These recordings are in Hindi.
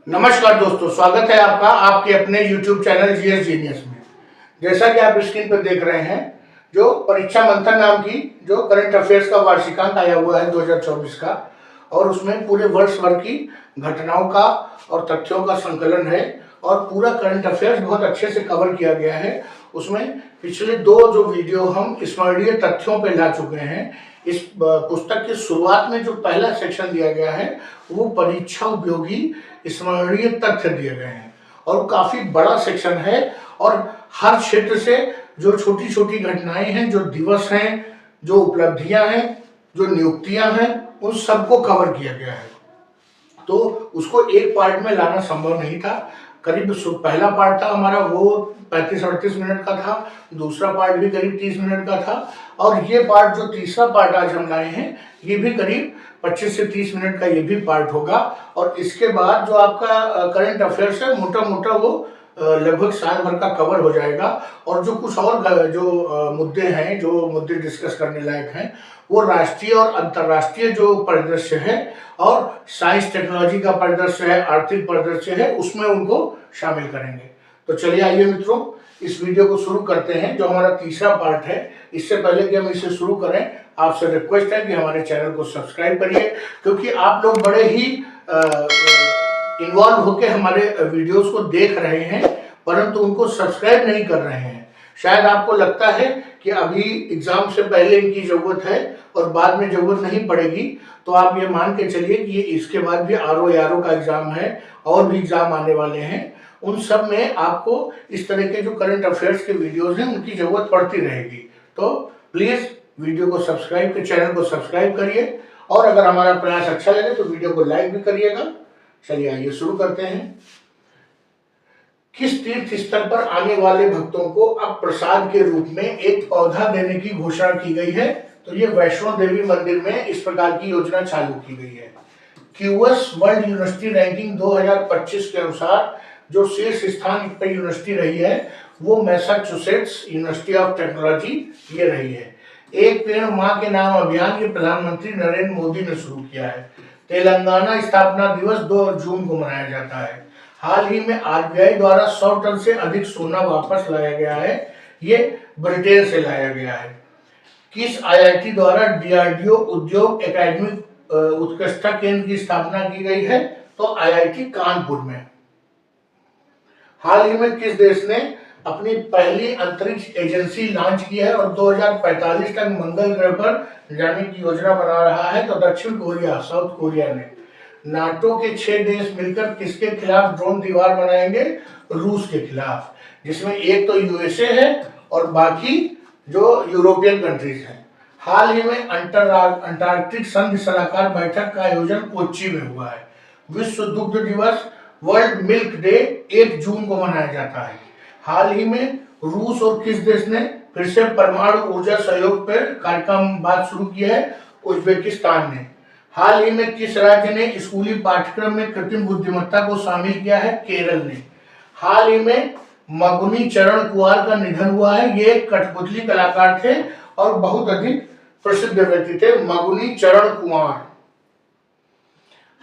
नमस्कार दोस्तों, स्वागत है आपका आपके अपने YouTube चैनल जीएस जीनियस में। जैसा कि आप स्क्रीन पर देख रहे हैं, जो परीक्षा मंथन नाम की जो करंट अफेयर्स का वार्षिकांक आया हुआ है 2024 का, और उसमें पूरे वर्ष भर की घटनाओं का और तथ्यों का संकलन है और पूरा करंट अफेयर्स बहुत अच्छे से कवर किया गया है। उसमें पिछले दो जो वीडियो हम स्मरणीय तथ्यों पे ला चुके हैं। इस पुस्तक की शुरुआत में जो पहला सेक्शन दिया गया है वो परीक्षा उपयोगी स्मरणीय तथ्य दिए गए हैं और काफी बड़ा सेक्शन है और हर क्षेत्र से जो छोटी छोटी घटनाएं हैं, जो दिवस हैं, जो उपलब्धियां हैं, जो नियुक्तियां हैं, उन सबको कवर किया गया है। तो उसको एक पार्ट में लाना संभव नहीं था। करीब पहला पार्ट था हमारा वो 35-38 मिनट का था, दूसरा पार्ट भी करीब 30 मिनट का था और ये पार्ट जो तीसरा पार्ट आज हम लाए हैं ये भी करीब 25 से 30 मिनट का ये भी पार्ट होगा। और इसके बाद जो आपका करंट अफेयर्स है मोटा मोटा वो लगभग साल भर का कवर हो जाएगा और जो कुछ और जो मुद्दे हैं, जो मुद्दे डिस्कस करने लायक हैं, वो राष्ट्रीय और अंतर्राष्ट्रीय जो परिदृश्य है और साइंस टेक्नोलॉजी का परिदृश्य है, आर्थिक परिदृश्य है, उसमें उनको शामिल करेंगे। तो चलिए आइए मित्रों, इस वीडियो को शुरू करते हैं जो हमारा तीसरा पार्ट है। इससे पहले कि हम इसे शुरू करें, आपसे रिक्वेस्ट है कि हमारे चैनल को सब्सक्राइब करिए, क्योंकि आप लोग बड़े ही इन्वॉल्व होकर हमारे वीडियोस को देख रहे हैं परंतु उनको सब्सक्राइब नहीं कर रहे हैं। शायद आपको लगता है कि अभी एग्जाम से पहले इनकी जरूरत है और बाद में जरूरत नहीं पड़ेगी, तो आप ये मान के चलिए कि ये इसके बाद भी आरओ यारो का एग्जाम है और भी एग्जाम आने वाले हैं। उन सब में आपको इस तरह के जो करंट अफेयर्स के वीडियोस हैं उनकी जरूरत पड़ती रहेगी। तो प्लीज वीडियो को सब्सक्राइब, चैनल को सब्सक्राइब करिए और अगर हमारा प्रयास अच्छा लगे तो वीडियो को लाइक भी करिएगा। चलिए आइए शुरू करते हैं। किस तीर्थ स्थल पर आने वाले भक्तों को अब प्रसाद के रूप में एक पौधा देने की घोषणा की गई है? तो ये वैष्णो देवी मंदिर में इस प्रकार की योजना चालू की गई है। क्यूएस वर्ल्ड यूनिवर्सिटी रैंकिंग 2025 के अनुसार जो शीर्ष स्थान पर यूनिवर्सिटी रही है वो मैसाचुसेट्स यूनिवर्सिटी ऑफ टेक्नोलॉजी ये रही है। एक पेड़ मां के नाम अभियान ये प्रधानमंत्री नरेंद्र मोदी ने शुरू किया है। तेलंगाना स्थापना दिवस 2 जून को मनाया जाता है। हाल ही में आरबीआई द्वारा 100 टन से अधिक सोना वापस लाया गया है, ये ब्रिटेन से लाया गया है। किस आईआईटी द्वारा डीआरडीओ उद्योग एकेडमिक उत्कृष्टता केंद्र की स्थापना की गई है? तो आईआईटी कानपुर में। हाल ही में किस देश ने अपनी पहली अंतरिक्ष एजेंसी लॉन्च की है और 2045 तक मंगल ग्रह पर जाने की योजना बना रहा है? तो दक्षिण कोरिया, साउथ कोरिया ने। नाटो के 6 देश मिलकर किसके खिलाफ ड्रोन दीवार बनाएंगे? रूस के खिलाफ, जिसमें एक तो यूएसए है और बाकी जो यूरोपियन कंट्रीज हैं। हाल ही में अंटार्कटिक संधि सलाहकार बैठक का आयोजन कोच्चि में हुआ है। विश्व दुग्ध दिवस, वर्ल्ड मिल्क डे 1 जून को मनाया जाता है। हाल ही में रूस और किस देश ने फिर से परमाणु ऊर्जा सहयोग पर कार्यक्रम बात शुरू की है? उज्बेकिस्तान ने। हाल ही में किस राज्य ने स्कूली पाठ्यक्रम में कृत्रिम बुद्धिमत्ता को शामिल किया है? केरल ने। हाल ही में मगुनी चरण कुमार का निधन हुआ है। ये कठपुतली कलाकार थे और बहुत अधिक प्रसिद्ध व्यक्ति थे, मगुनी चरण कुमार।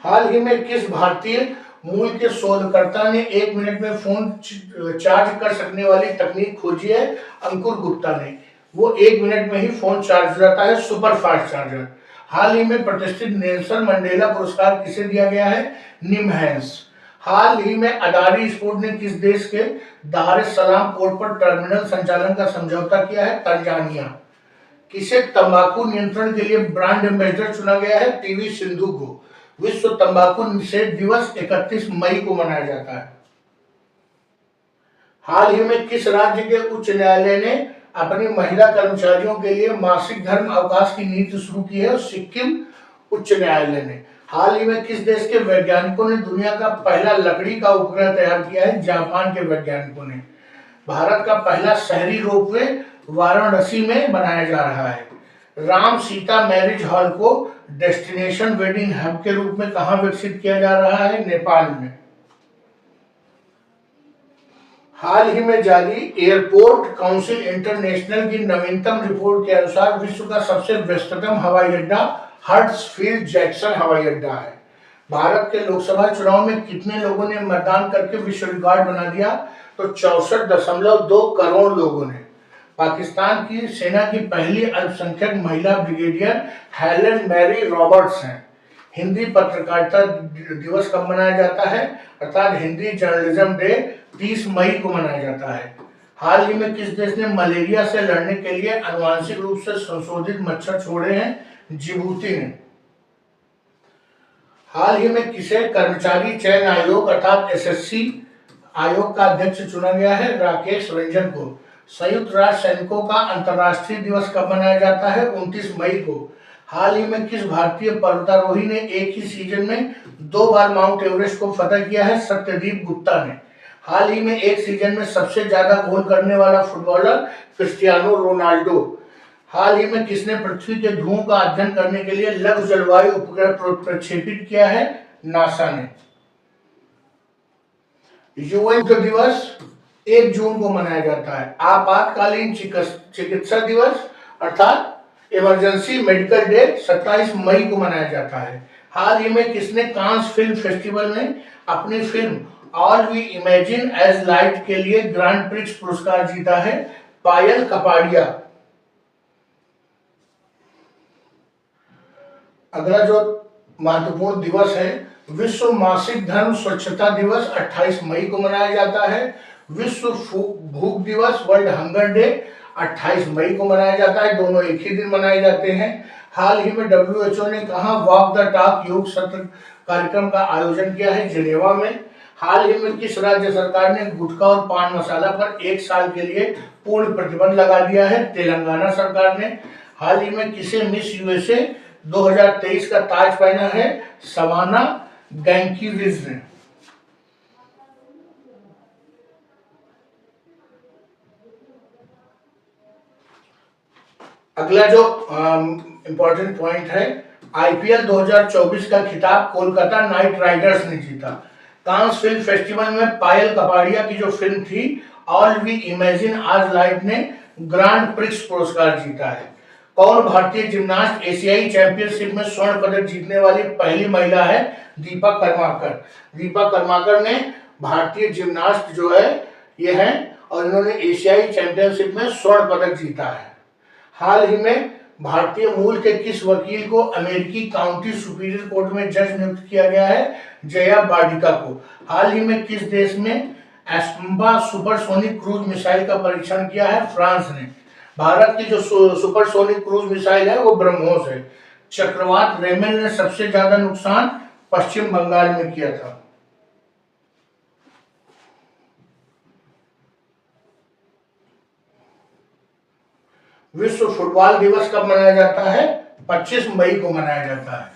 हाल ही में किस भारतीय मूल के शोधकर्ता ने 1 मिनट में फोन चार्ज कर सकने वाली तकनीक खोजी है? अंकुर गुप्ता ने। वो 1 मिनट में ही फोन चार्ज हो जाता है, सुपर फास्ट चार्जर। हाल ही में प्रतिष्ठित नेल्सन मंडेला पुरस्कार किसे दिया गया है? निमहैंस। हाल ही में अडारी स्पोर्ट ने किस देश के दार एस सलाम पोर्ट पर टर्मिनल संचालन का समझौता किया है? तंजानिया। किसे तंबाकू नियंत्रण के लिए ब्रांड एम्बेसडर चुना गया है? पीवी सिंधु को। विश्व तंबाकू निषेध दिवस 31 मई को मनाया जाता है। हाल ही में किस राज्य के उच्च न्यायालय ने अपनी महिला कर्मचारियों के लिए मासिक धर्म अवकाश की नीति शुरू की है? सिक्किम उच्च न्यायालय ने। हाल ही में किस देश के वैज्ञानिकों ने दुनिया का पहला लकड़ी का उपग्रह तैयार किया है? जापान के वैज्ञानिकों ने। भारत का पहला शहरी रोपवे वाराणसी में बनाया जा रहा है। राम सीता मैरिज हॉल को डेस्टिनेशन वेडिंग हब के रूप में कहां विकसित किया जा रहा है? नेपाल में। हाल ही में जारी एयरपोर्ट काउंसिल इंटरनेशनल की नवीनतम रिपोर्ट के अनुसार विश्व का सबसे व्यस्ततम हवाई अड्डा हर्ट्सफील्ड जैक्सन हवाई अड्डा है। भारत के लोकसभा चुनाव में कितने लोगों ने मतदान करके विश्व रिकॉर्ड बना दिया? तो 64.2 करोड़ लोगों ने। पाकिस्तान की सेना की पहली अल्पसंख्यक महिला ब्रिगेडियर हेलन मैरी रॉबर्ट्स हैं। हिंदी पत्रकारिता दिवस कब मनाया जाता है? अर्थात हिंदी जर्नलिज्म डे 30 मई को मनाया जाता है। हाल ही में किस देश ने मलेरिया से लड़ने के लिए आनुवंशिक रूप से संशोधित मच्छर छोड़े हैं? जिबूती ने। हाल ही में किसे कर्मचारी चयन आयोग अर्थात एसएससी आयोग का अध्यक्ष चुना गया है? राकेश रंजन को। संयुक्त राष्ट्र सैनिकों का अंतर्राष्ट्रीय दिवस कब मनाया जाता है? 29 मई को। हाल ही में किस भारतीय पर्वतारोही ने एक ही सीजन में 2 बार माउंट एवरेस्ट को फतह किया है? सत्यदीप गुप्ता ने। हाल ही में एक सीजन में सबसे ज्यादा गोल करने वाला फुटबॉलर क्रिस्टियानो रोनाल्डो। हाल ही में किसने पृथ्वी के ध्रुवों का अध्ययन करने के लिए लघु जलवायु उपग्रह प्रक्षेपित किया है? नासा ने। यूएन दिवस 1 जून को मनाया जाता है। आपातकालीन चिकित्सा दिवस अर्थात इमरजेंसी मेडिकल डे 27 मई को मनाया जाता है। हाल ही में किसने कांस फिल्म फेस्टिवल में अपनी film All We Imagine as Light के लिए ग्रांड प्रिक्स पुरस्कार जीता है? पायल कपाड़िया। अगला जो महत्वपूर्ण दिवस है, विश्व मासिक धर्म स्वच्छता दिवस 28 मई को मनाया जाता है। विश्व भूख दिवस वर्ल्ड हंगर डे 28 मई को मनाया जाता है। दोनों एक ही दिन मनाए जाते हैं। हाल ही में WHO ने कहा वॉक द टॉक योग सत्र कार्यक्रम का आयोजन किया है? जिनेवा में। हाल ही में किस राज्य सरकार ने गुटखा और पान मसाला पर 1 साल के लिए पूर्ण प्रतिबंध लगा दिया है? तेलंगाना सरकार ने। हाल ही में किसे मिस यूएसए 2023 का ताज पहना है? सवाना गैंकीरिज ने। अगला जो इंपॉर्टेंट पॉइंट है, आईपीएल 2024 का खिताब कोलकाता नाइट राइडर्स ने जीता। कांस फिल्म फेस्टिवल में पायल कपाड़िया की जो फिल्म थी ऑल वी इमेजिन आज लाइट ने ग्रांड प्रिक्स पुरस्कार जीता है। कौन भारतीय जिम्नास्ट एशियाई चैंपियनशिप में स्वर्ण पदक जीतने वाली पहली महिला है? दीपा कर्माकर। दीपा कर्माकर ने भारतीय जिम्नास्ट जो है ये है और इन्होंने एशियाई चैंपियनशिप में स्वर्ण पदक जीता है। हाल ही में भारतीय मूल के किस वकील को अमेरिकी काउंटी सुपीरियर कोर्ट में जज नियुक्त किया गया है? जया बार्डिका को। हाल ही में किस देश में एस्ट्रोम्बा सुपरसोनिक क्रूज मिसाइल का परीक्षण किया है? फ्रांस ने। भारत की जो सुपरसोनिक क्रूज मिसाइल है वो ब्रह्मोस है। चक्रवात रेमेल ने सबसे ज्यादा नुकसान पश्चिम बंगाल में किया था। विश्व फुटबॉल दिवस कब मनाया जाता है? 25 मई को मनाया जाता है।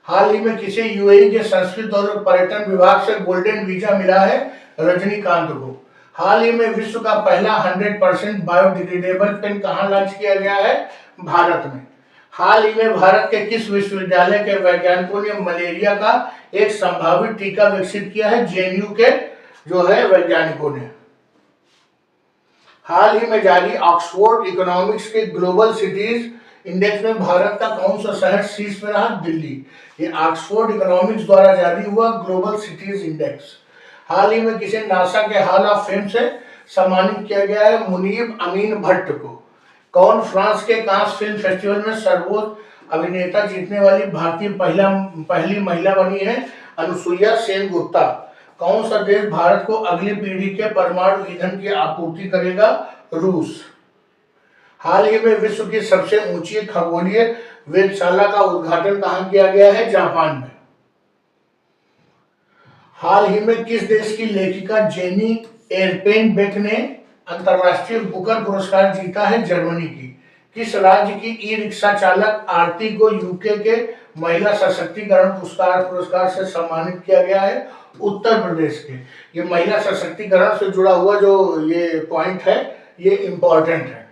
हाल ही में किसे यूएई के संस्कृत और पर्यटन विभाग से गोल्डन वीजा मिला है? रजनीकांत को। हाल ही में विश्व का पहला 100% बायोडिग्रेडेबल पेन कहाँ लॉन्च किया गया है? भारत में। हाल ही में भारत के किस विश्वविद्यालय के वैज्ञानिकों ने मलेरिया का एक संभावित टीका विकसित किया है? जेएनयू के जो है वैज्ञानिकों ने। हाल ही में जारी ऑक्सफोर्ड इकोनॉमिक्स के ग्लोबल सिटीज इंडेक्स में भारत का कौन सा शहर शीर्ष पे रहा? दिल्ली। ये ऑक्सफोर्ड इकोनॉमिक्स द्वारा जारी हुआ ग्लोबल सिटीज इंडेक्स। हाल ही में किसे नासा के हॉल ऑफ फेम से सम्मानित किया गया है? मुनीब अमीन भट्ट को। कौन फ्रांस के कांस फिल्म फेस्टिवल में सर्वोच्च अभिनेता जीतने वाली भारतीय पहली महिला बनी है? अनुसुईया सेन गुप्ता। कौन सा देश भारत को अगली पीढ़ी के परमाणु ईंधन की आपूर्ति करेगा? रूस। हाल ही में विश्व की सबसे ऊंची खगोलीय वेधशाला का उद्घाटन कहां किया गया है? जापान में। हाल ही में किस देश की लेखिका जेनी एयरपेनबेक ने अंतरराष्ट्रीय बुकर पुरस्कार जीता है? जर्मनी की। किस राज्य की ई रिक्शा चालक आरती को यूके के महिला सशक्तिकरण पुरस्कार से सम्मानित किया गया है? उत्तर प्रदेश के। ये महिला सशक्तिकरण से जुड़ा हुआ जो ये पॉइंट है ये इंपॉर्टेंट है।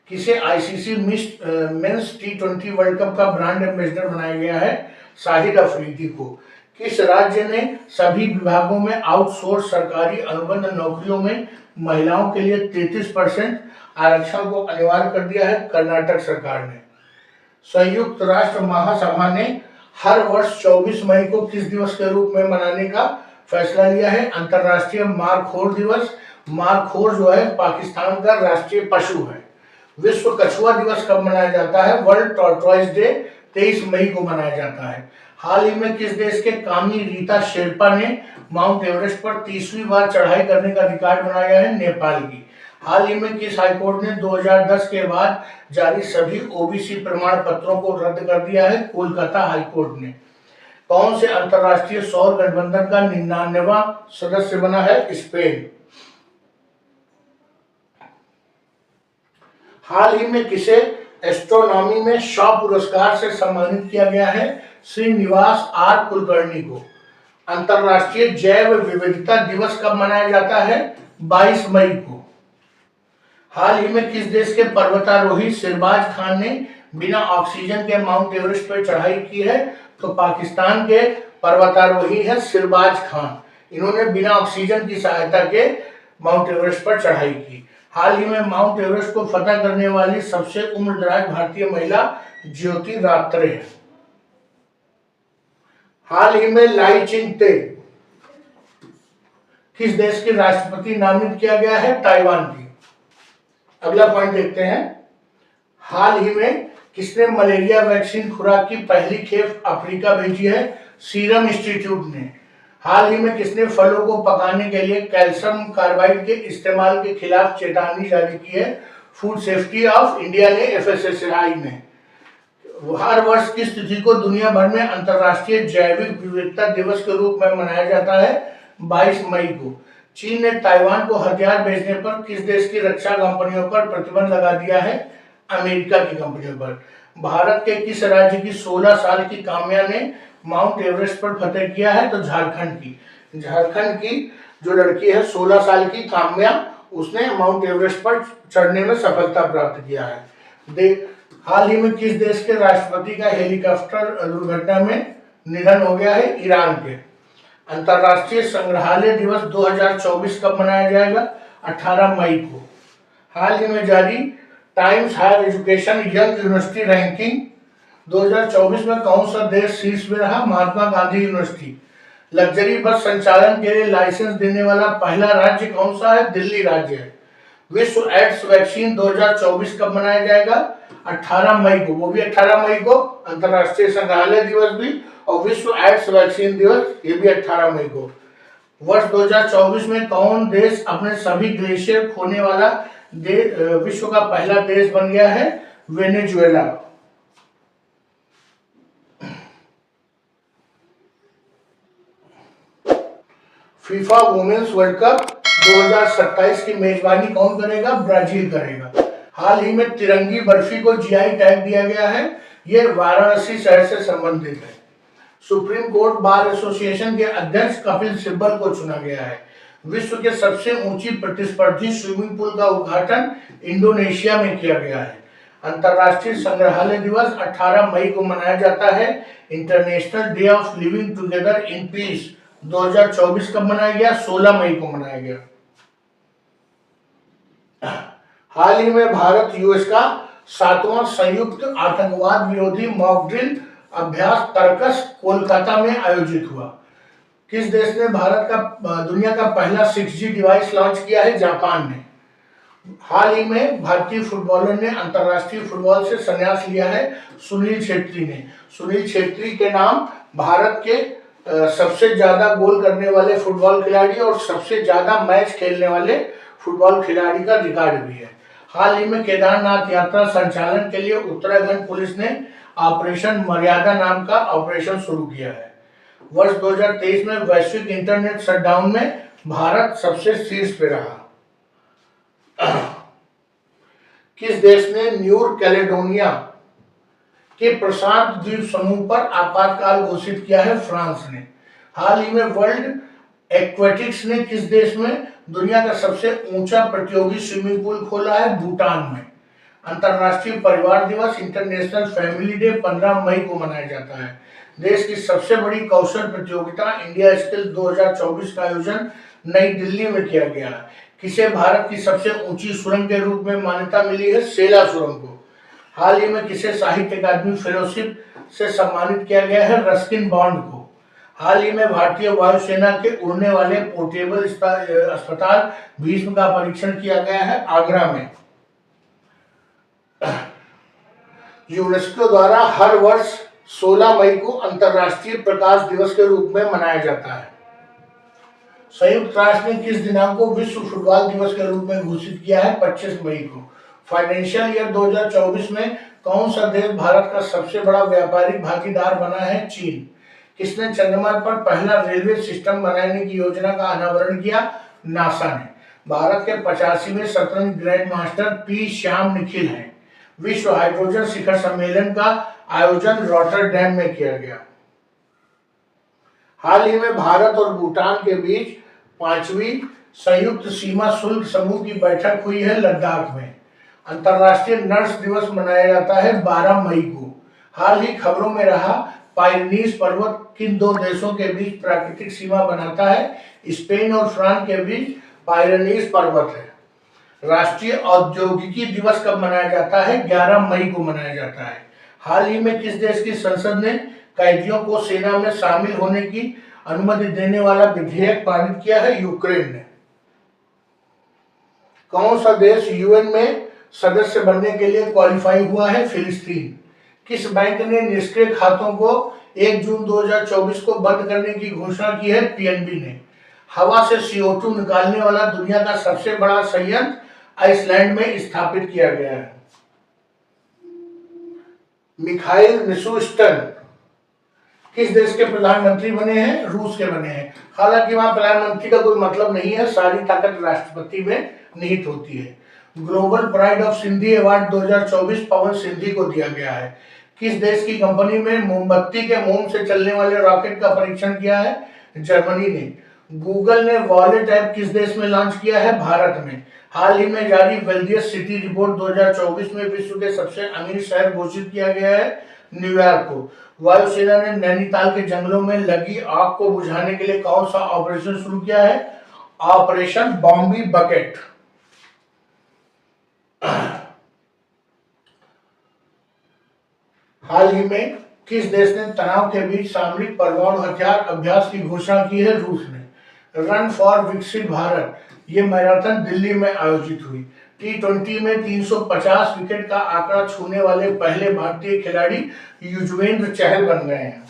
किसे ICC men's T20 world cup का ब्रांड एम्बेसडर बनाया गया है? शाहिद अफरीदी को। किस राज्य ने सभी विभागों में आउटसोर्स सरकारी अनुबंध नौकरियों में महिलाओं के लिए 33% आरक्षण को अनिवार्य कर दिया है? कर्नाटक सरकार ने। संयुक्त राष्ट्र महासभा ने हर वर्ष 24 मई को किस दिवस के रूप में मनाने का फैसला लिया है? अंतर्राष्ट्रीय मारखोर दिवस। मारखोर जो है पाकिस्तान का राष्ट्रीय पशु है। विश्व कछुआ दिवस कब मनाया जाता है? वर्ल्ड टॉर्टॉइस डे 23 मई को मनाया जाता है। हाल ही में किस देश के कामी रीता शेरपा ने माउंट एवरेस्ट पर 30वीं बार चढ़ाई करने का रिकॉर्ड बनाया है? नेपाल की। हाल ही में किस हाईकोर्ट ने 2010 के बाद जारी सभी ओबीसी प्रमाण पत्रों को रद्द कर दिया है? कोलकाता हाईकोर्ट ने। कौन से अंतर्राष्ट्रीय सौर गठबंधन का 99वां सदस्य बना है? स्पेन। हाल ही में किसे एस्ट्रोनॉमी में शॉ पुरस्कार से सम्मानित किया गया है? श्रीनिवास आर कुलकर्णी को। अंतर्राष्ट्रीय जैव विविधता दिवस कब मनाया जाता है? 22 मई को। हाल ही में किस देश के पर्वतारोही सिरबाज खान ने बिना ऑक्सीजन के माउंट एवरेस्ट पर चढ़ाई की है? तो पाकिस्तान के पर्वतारोही है सिरबाज खान। इन्होंने बिना ऑक्सीजन की सहायता के माउंट एवरेस्ट पर चढ़ाई की। हाल ही में माउंट एवरेस्ट को फतह करने वाली सबसे उम्रदराज भारतीय महिला ज्योति रात्रे है। हाल ही में लाई चिंगते किस देश के राष्ट्रपति नामित किया गया है? ताइवान की। अगला पॉइंट देखते हैं। हाल ही में किसने मलेरिया वैक्सीन खुराक की पहली खेप अफ्रीका भेजी है? सीरम इंस्टीट्यूट ने। हाल ही में किसने फलों को पकाने के लिए कैल्शियम कार्बाइड के इस्तेमाल के खिलाफ चेतावनी जारी की है? फूड सेफ्टी ऑफ इंडिया ने, FSSAI ने। हर वर्ष किस तिथि को दुनिया भर में अंतर्राष्ट्रीय जैविक विविधता दिवस के रूप में मनाया जाता है? 22 मई को। चीन ने ताइवान को हथियार भेजने पर किस देश की रक्षा कंपनियों पर प्रतिबंध लगा दिया है? अमेरिका की कंपनियों पर। भारत के किस राज्य की 16 साल की काम्या ने माउंट एवरेस्ट पर फतह किया है? तो झारखंड की। झारखंड की जो लड़की है 16 साल की काम्या, उसने माउंट एवरेस्ट पर चढ़ने में सफलता प्राप्त किया है। हाल ही में किस देश के राष्ट्रपति का हेलीकॉप्टर दुर्घटना में निधन हो गया है? ईरान के। अंतर्राष्ट्रीय संग्रहालय दिवस 2024 कब मनाया जाएगा? 18 मई को। हाल ही में जारी Times Higher Education Young University ranking 2024 में कौन सा देश शीर्ष में रहा? Mahatma Gandhi university. Luxury bus संचालन के लिए लाइसेंस देने वाला पहला राज्य कौन सा है? दिल्ली राज्य है। विश्व एड्स वैक्सीन 2024 कब मनाया जाएगा? 18 मई को। वो भी 18 मई को अंतर्राष्ट्रीय संग्रहालय दिवस भी, और विश्व एड्स वैक्सीन दिवस ये भी 18 मई को। वर्ष 2024 में कौन देश अपने सभी ग्लेशियर खोने वाला विश्व का पहला देश बन गया है? Venezuela. FIFA women's World Cup 2027 की मेजबानी कौन करेगा? ब्राजील करेगा। हाल ही में तिरंगी बर्फी को GI टैग दिया गया है। ये वाराणसी शहर से संबंधित है। सुप्रीम कोर्ट बार एसोसिएशन के अध्यक्ष कपिल सिब्बल को चुना गया है। विश्व के सबसे ऊंची प्रतिस्पर्धी स्विमिंग पूल का उद्घाटन इंडोनेशिया में किया गया है। अंतर्राष्ट्रीय संग्रहालय दिवस 18 मई को मनाया जाता है। International day of living together in peace 2024 कब मनाया गया? 16 मई को मनाया गया। हाल ही में भारत US का 7वां संयुक्त आतंकवाद विरोधी मॉक ड्रिल अभ्यास तर्कस कोलकाता में आयोजित हुआ। किस देश ने दुनिया का पहला 6G डिवाइस लॉन्च किया है? जापान ने। हाल ही में भारतीय फुटबॉलर ने अंतर्राष्ट्रीय फुटबॉल से संन्यास लिया है। सुनील छेत्री ने। सुनील छेत्री के नाम भारत के सबसे ज्यादा गोल करने वाले फुटबॉल खिलाड़ी और सबसे ज्यादा मैच खेलने वाले फुटबॉल खिलाड़ी का रिकॉर्ड भी है। हाल ही में केदारनाथ यात्रा संचालन के लिए उत्तराखंड पुलिस ने ऑपरेशन मर्यादा नाम का ऑपरेशन शुरू किया है। वर्ष 2023 में वैश्विक इंटरनेट शटडाउन में भारत सबसे शीर्ष पे रहा। किस देश ने न्यू कैलेडोनिया के प्रशांत द्वीप समूह पर आपातकाल घोषित किया है? फ्रांस ने। हाल ही में वर्ल्ड एक्वेटिक्स ने किस देश में दुनिया का सबसे ऊंचा प्रतियोगी स्विमिंग पूल खोला है? भूटान में। अंतर्राष्ट्रीय परिवार दिवस इंटरनेशनल फैमिली डे 15 मई को मनाया जाता है। देश की सबसे बड़ी कौशल प्रतियोगिता इंडिया स्किल 2024 का आयोजन नई दिल्ली में किया गया है। किसे भारत की सबसे ऊंची सुरंग के रूप में मान्यता मिली है? सेला सुरंग को। हाल ही में किसे साहित्य अकादमी फेलोशिप से सम्मानित किया गया है रस्किन बॉन्ड को। हाल ही में भारतीय वायुसेना के उड़ने वाले पोर्टेबल अस्पताल भीष्म का परीक्षण किया गया है आगरा में। यूनेस्को द्वारा हर वर्ष 16 मई को अंतर्राष्ट्रीय प्रकाश दिवस के रूप में मनाया जाता है। संयुक्त राष्ट्र ने किस दिनांक को विश्व फुटबॉल दिवस के रूप में घोषित किया है? 25 मई को। फाइनेंशियल ईयर 2024 में कौन सा देश भारत का सबसे बड़ा व्यापारिक भागीदार बना है? चीन। किसने चंद्रमा पर पहला रेलवे सिस्टम बनाने की योजना का अनावरण किया? नासा ने। भारत के 85वें शतरंज grand master P Shyam Nikhil हैं। विश्व हाइड्रोजन शिखर सम्मेलन का आयोजन रॉटरडैम में किया गया। हाल ही में भारत और भूटान के बीच 5वीं संयुक्त सीमा शुल्क समूह की बैठक हुई है लद्दाख में। अंतर्राष्ट्रीय नर्स दिवस मनाया जाता है 12 मई को। हाल ही खबरों में रहा पायरेनीज पर्वत किन दो देशों के बीच प्राकृतिक सीमा बनाता है? स्पेन और फ्रांस के बीच पायरेनीज पर्वत है। राष्ट्रीय औद्योगिकी दिवस कब मनाया जाता है? 11 मई को मनाया जाता है। हाल ही में किस देश की संसद ने कैदियों को सेना में शामिल होने की अनुमति देने वाला विधेयक पारित किया है? यूक्रेन ने। कौन सा देश यूएन में सदस्य बनने के लिए क्वालिफाई हुआ है? फिलिस्तीन। किस बैंक ने निष्क्रिय खातों को 1 जून 2024 को बंद करने की घोषणा की है? पीएनबी ने। हवा से CO2 निकालने वाला दुनिया का सबसे बड़ा संयंत्र आइसलैंड में स्थापित किया गया है। मिखाइल मिशुस्टिन किस देश के प्रधानमंत्री बने हैं? रूस के बने हैं। हालांकि वहां प्रधानमंत्री का कोई मतलब नहीं है, सारी ताकत राष्ट्रपति में निहित होती है। Global pride of Sindhi award 2024 पवन सिंधी को दिया गया है। किस देश की कंपनी में मोमबत्ती के मोम से चलने वाले रॉकेट का परीक्षण किया है? जर्मनी ने। गूगल ने वॉलेट ऐप किस देश में लॉन्च किया है? भारत में। हाल ही में जारी वेल्थिएस्ट सिटी रिपोर्ट 2024 में विश्व के सबसे अमीर शहर घोषित किया गया है न्यूयॉर्क को। वायुसेना ने नैनीताल के जंगलों में लगी आग को बुझाने के लिए कौन सा ऑपरेशन शुरू किया है? Operation बॉम्बी bucket. हाल ही में किस देश ने तनाव के बीच सामरिक परमाणु हथियार अभ्यास की घोषणा की है? रूस ने। रन फॉर विकसित भारत ये मैराथन दिल्ली में आयोजित हुई। T20 में 350 विकेट का आंकड़ा छूने वाले पहले भारतीय खिलाड़ी युजवेंद्र चहल बन गए हैं।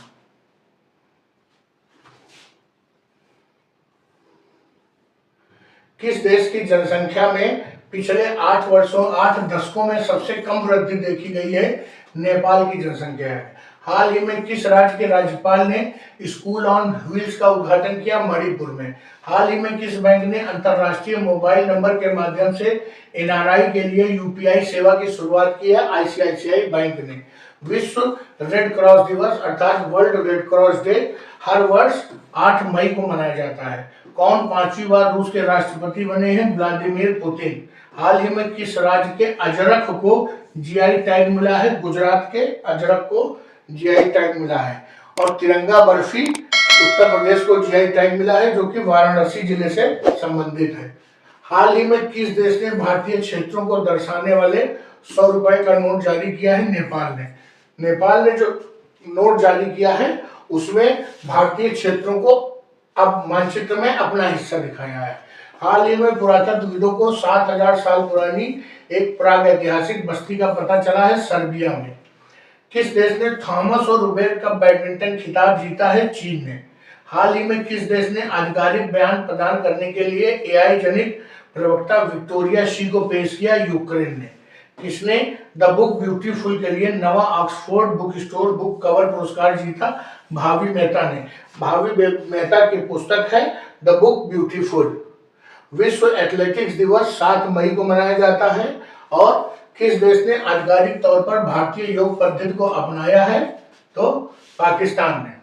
किस देश की जनसंख्या में पिछले 8 दशकों में सबसे कम वृद्धि देखी गई है? नेपाल की जनसंख्या है। हाल ही में किस राज्य के राज्यपाल ने स्कूल ऑन व्हील्स का उद्घाटन किया? मणिपुर में। हाल ही में किस बैंक ने अंतरराष्ट्रीय मोबाइल नंबर के माध्यम से एनआरआई के लिए यूपीआई सेवा की शुरुआत की है? आईसीआईसीआई बैंक ने। विश्व रेड क्रॉस दिवस अर्थात वर्ल्ड रेड क्रॉस डे हर वर्ष 8 मई को मनाया जाता है। कौन 5वीं बार रूस के राष्ट्रपति बने हैं? Vladimir Putin. हाल ही में किस राज्य के अजरक को जीआई टैग मिला है? गुजरात के अजरक को जीआई टैग मिला है। और तिरंगा बर्फी उत्तर प्रदेश को जीआई टैग मिला है, जो कि वाराणसी जिले से संबंधित है। हाल ही में किस देश ने भारतीय क्षेत्रों को दर्शाने वाले 100 रुपए का नोट जारी किया है? नेपाल ने। नेपाल ने जो नोट जारी किया है उसमें भारतीय क्षेत्रों को अब मानचित्र में अपना हिस्सा दिखाया है। हाल ही में पुरातत्वविदों को 7000 साल पुरानी एक प्राग ऐतिहासिक बस्ती का पता चला है सर्बिया में। किस देश ने थॉमस और रुबेर कप बैडमिंटन खिताब जीता है? चीन ने। हाल ही में किस देश ने आधिकारिक बयान प्रदान करने के लिए एआई जनित प्रवक्ता विक्टोरिया शी को पेश किया? यूक्रेन ने। किसने द बुक ब्यूटीफुल के लिए नवा Oxford book store book cover पुरस्कार जीता? भावी मेहता ने। भावी मेहता की पुस्तक है द बुक ब्यूटीफुल। विश्व एथलेटिक्स दिवस 7 मई को मनाया जाता है। और किस देश ने आधिकारिक तौर पर भारतीय योग पद्धति को अपनाया है? तो पाकिस्तान ने।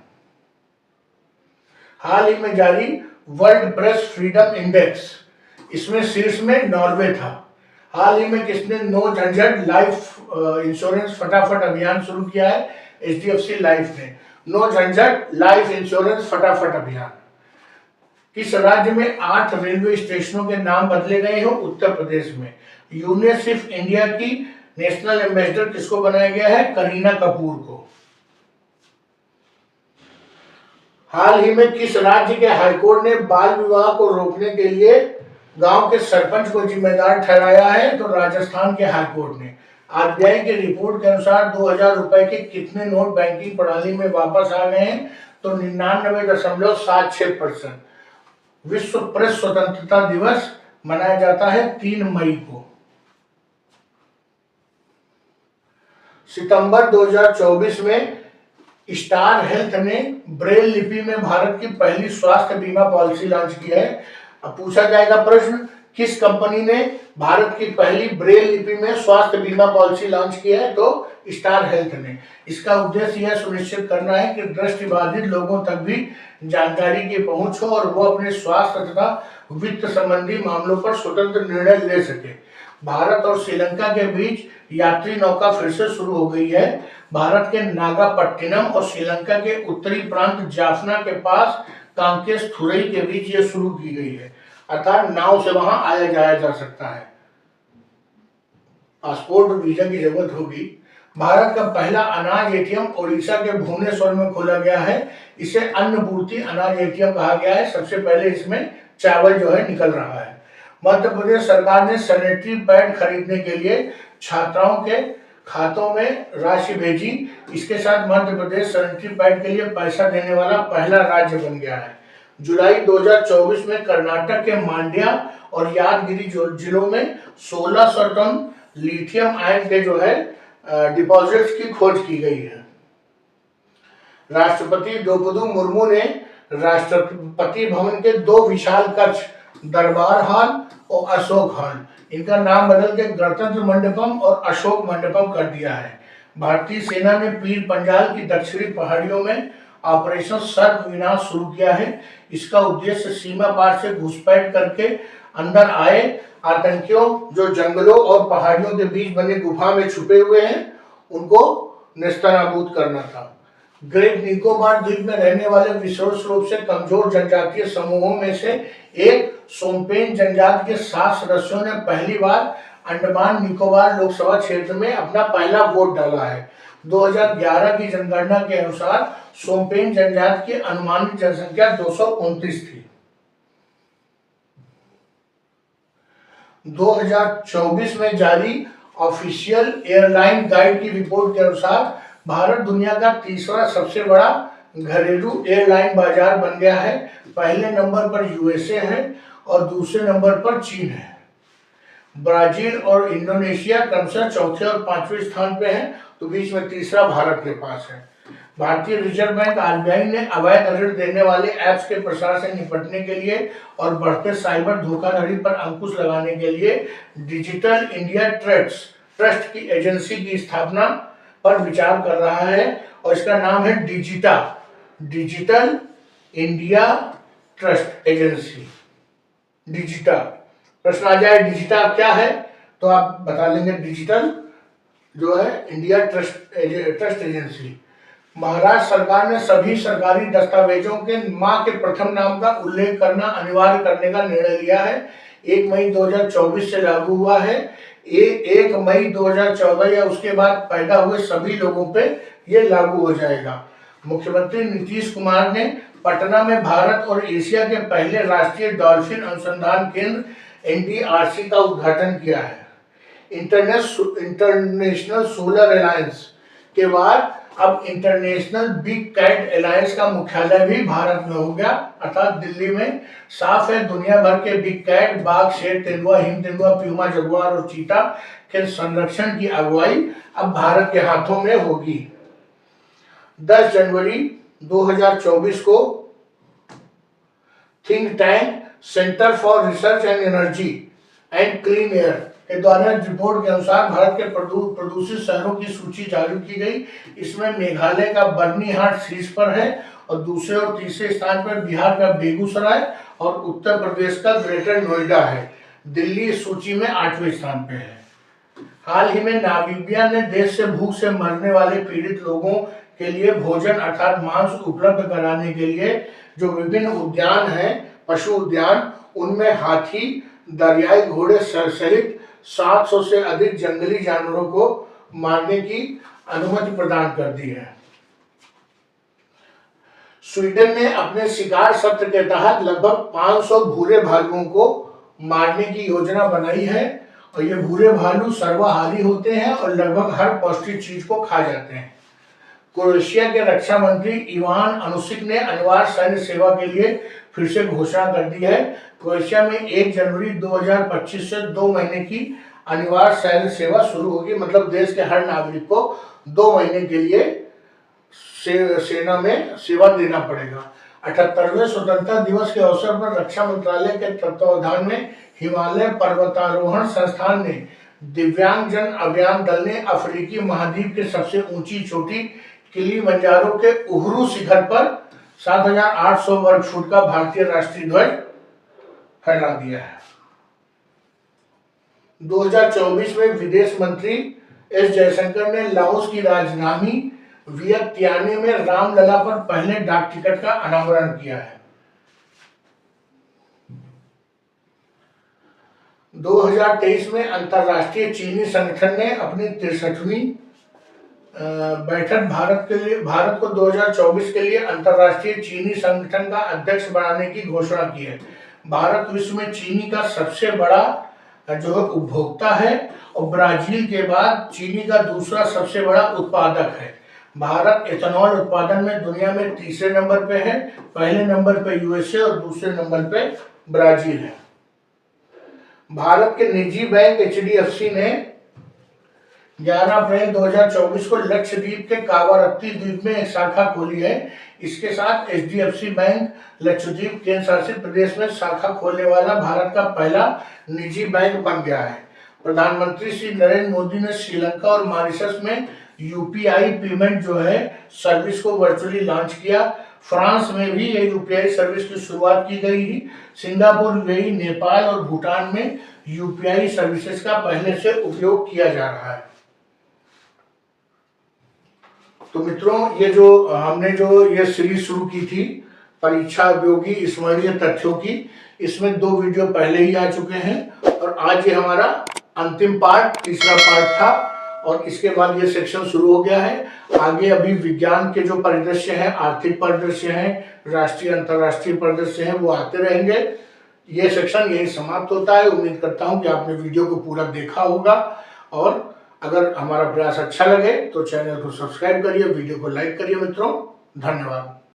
हाल ही में जारी वर्ल्ड प्रेस फ्रीडम इंडेक्स इसमें शीर्ष में नॉर्वे था। हाल ही में किसने नो झंझट लाइफ इंश्योरेंस फटाफट अभियान शुरू किया है? HDFC लाइफ ने। नो झंझट लाइफ इंश्योरेंस फटाफट अभियान। किस राज्य में 8 रेलवे स्टेशनों के नाम बदले गए हैं? उत्तर प्रदेश में। यूनिसेफ इंडिया की नेशनल एम्बेसडर किसको बनाया गया है? करीना कपूर को। हाल ही में किस राज्य के हाईकोर्ट ने बाल विवाह को रोकने के लिए गांव के सरपंच को जिम्मेदार ठहराया है? तो राजस्थान के हाईकोर्ट ने। आरबीआई की रिपोर्ट के अनुसार 2000 रुपए के कितने नोट बैंकिंग प्रणाली में वापस आ गए हैं? तो 99.76%। विश्व प्रेस स्वतंत्रता दिवस मनाया जाता है 3 मई को। सितंबर 2024 में स्टार हेल्थ ने ब्रेल लिपि में भारत की पहली स्वास्थ्य बीमा पॉलिसी लॉन्च की है। अब पूछा जाएगा प्रश्न, किस कंपनी ने भारत की पहली ब्रेल लिपि में स्वास्थ्य बीमा पॉलिसी लॉन्च की है? तो स्टार हेल्थ ने। इसका उद्देश्य यह सुनिश्चित करना है कि दृष्टिबाधित लोगों तक भी जानकारी की पहुंच हो और वो अपने स्वास्थ्य तथा वित्त संबंधी मामलों पर स्वतंत्र निर्णय ले सके। भारत और श्रीलंका के बीच यात्री नौका फिर से शुरू हो गई है। भारत के नागापट्टिनम और श्रीलंका के उत्तरी प्रांत जाफना के पास कांकेस थुरई के बीच ये शुरू की गई है, अर्थात नाव से वहां आया जाया जा सकता है। पासपोर्ट और वीजा की जरूरत होगी। भारत का पहला अनाज एटीएम ओडिशा के भुवनेश्वर में खोला गया है। इसे अन्नपूर्ति अनाज एटीएम कहा गया है। सबसे पहले इसमें चावल जो है निकल रहा है। मध्य प्रदेश सरकार ने सैनिटरी पैड खरीदने के लिए छात्राओं के खातों में राशि भेजी। इसके साथ मध्य प्रदेश सैनिटरी पैड के लिए पैसा देने वाला पहला राज्य बन गया है। जुलाई 2024 में कर्नाटक के मांड्या और यादगिरी जिलों में 1600 टन लिथियम आयन के जो है डिपॉजिट्स की खोज की गई है। राष्ट्रपति द्रौपदी मुर्मू ने राष्ट्रपति भवन के 2 विशाल कक्ष, दरबार हॉल और अशोक हॉल, इनका नाम बदल के गणतंत्र मंडपम और अशोक मंडपम कर दिया है। भारतीय सेना ने पीर पंजाल की दक्षिणी पहाड़ियों में ऑपरेशन सर्प विनाश शुरू किया है। इसका उद्देश्य सीमा पार से घुसपैठ करके अंदर आए आतंकियों जो जंगलों और पहाड़ियों के बीच बने गुफा में छुपे हुए हैं, उनको नेस्तनाबूद करना था। ग्रेट निकोबार द्वीप में रहने वाले विशेष रूप से कमजोर जनजातीय समूहों में से एक सोमपेन जनजाति के 7 सदस्यों ने पहली बार अंडमान निकोबार लोकसभा क्षेत्र में अपना पहला वोट डाला है। 2011 की जनगणना के अनुसार सोमपेन जनजाति की अनुमानित जनसंख्या 229 थी। 2024 में जारी ऑफिशियल एयरलाइन गाइड की रिपोर्ट के अनुसार भारत दुनिया का तीसरा सबसे बड़ा घरेलू एयरलाइन बाजार बन गया है। पहले नंबर पर यूएसए है और दूसरे नंबर पर चीन है। ब्राजील और इंडोनेशिया क्रमशः चौथे और 5वें स्थान पे हैं, तो बीच में तीसरा भारत के पास है। भारतीय रिजर्व बैंक आरबीआई ने अवैध ऋण देने वाले ऐप्स के प्रसार से निपटने के लिए और बढ़ते साइबर धोखाधड़ी पर अंकुश लगाने के लिए डिजिटल इंडिया ट्रस्ट की एजेंसी की स्थापना पर विचार कर रहा है और इसका नाम है डिजिटल इंडिया ट्रस्ट एजेंसी। डिजिटा प्रश्न आ जाए डिजिटा क्या है तो आप बता लेंगे डिजिटल जो है इंडिया ट्रस्ट एजेंसी। महाराष्ट्र सरकार ने सभी सरकारी दस्तावेजों के मां के प्रथम नाम का उल्लेख करना अनिवार्य करने का निर्णय लिया है। 1 मई 2024 से लागू हुआ है। 1 मई 2014 या उसके बाद पैदा हुए सभी लोगों पे ये लागू हो जाएगा। मुख्यमंत्री नीतीश कुमार ने पटना में भारत और एशिया के पहले राष्ट्रीय डॉल्फिन अनुसंधान केंद्र NDRC का उद्घाटन किया है। इंटरनेशनल सोलर अलायंस के बाद अब इंटरनेशनल बिग कैट अलायंस का मुख्यालय भी भारत में हो गया, अर्थात दिल्ली में। साफ है दुनिया भर के बिग कैट, बाघ, शेर, तेंदुआ, हिम तेंदुआ, प्यूमा, जगुआर और चीता के संरक्षण की अगुवाई अब भारत के हाथों में होगी। 10 जनवरी 2024 को think tank centre for research and energy and clean air के द्वारा रिपोर्ट के अनुसार भारत के प्रदूषित शहरों की सूची जारी की गई। इसमें मेघालय का बर्नीहाट शीर्ष पर है और दूसरे और तीसरे स्थान पर बिहार का बेगूसराय और उत्तर प्रदेश का ग्रेटर नोएडा है। दिल्ली इस सूची में 8वें स्थान पे है। हाल ही में नामीबिया ने देश से भूख से मरने वाले पीड़ित लोगों के लिए भोजन अर्थात मांस उपलब्ध कराने के लिए जो विभिन्न उद्यान हैं, पशु उद्यान, उनमें हाथी, दरियाई घोड़े सहित 700 से अधिक जंगली जानवरों को मारने की अनुमति प्रदान कर दी है। स्वीडन ने अपने शिकार सत्र के तहत लगभग 500 भूरे भालुओं को मारने की योजना बनाई है और ये भूरे भालू सर्वाहारी होते हैं और लगभग हर पौष्टिक चीज को खा जाते हैं। क्रोएशिया के रक्षा मंत्री इवान अनुसिक ने अनिवार्य सैन्य सेवा के लिए फिर से घोषणा कर दी है। क्रोएशिया में 1 जनवरी 2025 से 2 महीने की अनिवार्य सैन्य सेवा शुरू होगी, मतलब देश के हर नागरिक को 2 महीने के लिए सेना में सेवा देना पड़ेगा। 78वें स्वतंत्रता दिवस के अवसर पर रक्षा मंत्रालय के तत्वावधान में हिमालय पर्वतारोहण संस्थान ने दिव्यांगजन अभियान दल ने अफ्रीकी महाद्वीप के सबसे ऊंची चोटी किलिमंजारो के उहुरु शिखर पर 7,800 वर्ग फुट का भारतीय राष्ट्रीय ध्वज फहरा दिया है। 2024 में विदेश मंत्री एस जयशंकर ने लाओस की राजधानी वियतनाम में रामलला पर पहले डाक टिकट का अनावरण किया है। 2023 में अंतर्राष्ट्रीय चीनी संगठन ने अपनी 63वीं बैठक भारत को 2024 के लिए अंतर्राष्ट्रीय चीनी संगठन का अध्यक्ष बनाने की घोषणा की है। भारत विश्व में चीनी का सबसे बड़ा जो है उपभोक्ता है और ब्राजील के बाद चीनी का दूसरा सबसे बड़ा उत्पादक है। भारत एथेनॉल उत्पादन में दुनिया में तीसरे नंबर पे है, पहले नंबर पे यूएसए और दूसरे नंबर पे ब्राजील है। भारत के निजी बैंक एचडीएफसी ने 11 अप्रैल 2024 को लक्षद्वीप के कावारत्ती द्वीप में एक शाखा खोली है। इसके साथ एचडीएफसी बैंक लक्षद्वीप केंद्र शासित प्रदेश में शाखा खोलने वाला भारत का पहला निजी बैंक बन गया है। प्रधानमंत्री श्री नरेंद्र मोदी ने श्रीलंका और मॉरिशस में यूपीआई पेमेंट जो है सर्विस को वर्चुअली लॉन्च किया। फ्रांस में भी ये यूपीआई सर्विस की शुरुआत की गई थी। सिंगापुर, यूएई, नेपाल और भूटान में यूपीआई सर्विसेज का पहले से उपयोग किया जा रहा है। तो मित्रों, ये जो हमने ये सीरीज शुरू की थी परीक्षा उपयोगी स्मरणीय तथ्यों की, इसमें 2 वीडियो पहले ही आ चुके हैं और आज ये हमारा अंतिम पार्ट, तीसरा पार्ट था और इसके बाद ये सेक्शन शुरू हो गया है। आगे अभी विज्ञान के जो परिदृश्य हैं, आर्थिक परिदृश्य हैं, राष्ट्रीय अंतर्राष्ट्रीय परिदृश्य हैं, वो आते रहेंगे। ये सेक्शन यही समाप्त होता है। उम्मीद करता हूँ कि आपने वीडियो को पूरा देखा होगा और अगर हमारा प्रयास अच्छा लगे तो चैनल को सब्सक्राइब करिए, वीडियो को लाइक करिए। मित्रों, धन्यवाद।